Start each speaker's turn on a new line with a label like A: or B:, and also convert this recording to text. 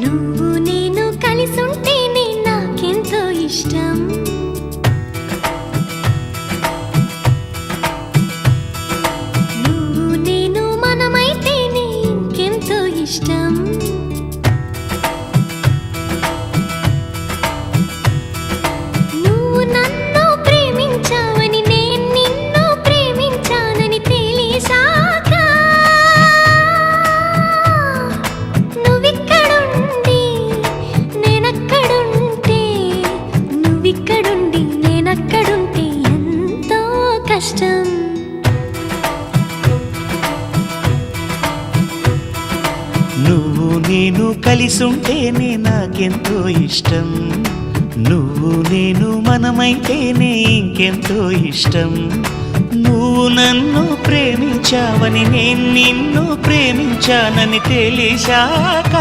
A: నువ్వు నేను కలిసుంటేనే నాకెంతో ఇష్టం. నువ్వు నేను మనమైతేనే ఇంకెంతో ఇష్టం. నువ్వు నన్ను ప్రేమించావని నేను నిన్ను ప్రేమించానని తెలిసాక నువ్విక్కడుండి నేనక్కడుంటే నువ్విక్కడుండి నేనక్కడుంటే ఎంతో కష్టం.
B: నువ్వు నేను కలిసుంటేనే నాకెంతో ఇష్టం. నువ్వు నేను మనమైతేనే ఇంకెంతో ఇష్టం. నువ్వు నన్ను ప్రేమించావని నేను నిన్ను ప్రేమించానని తెలిసాక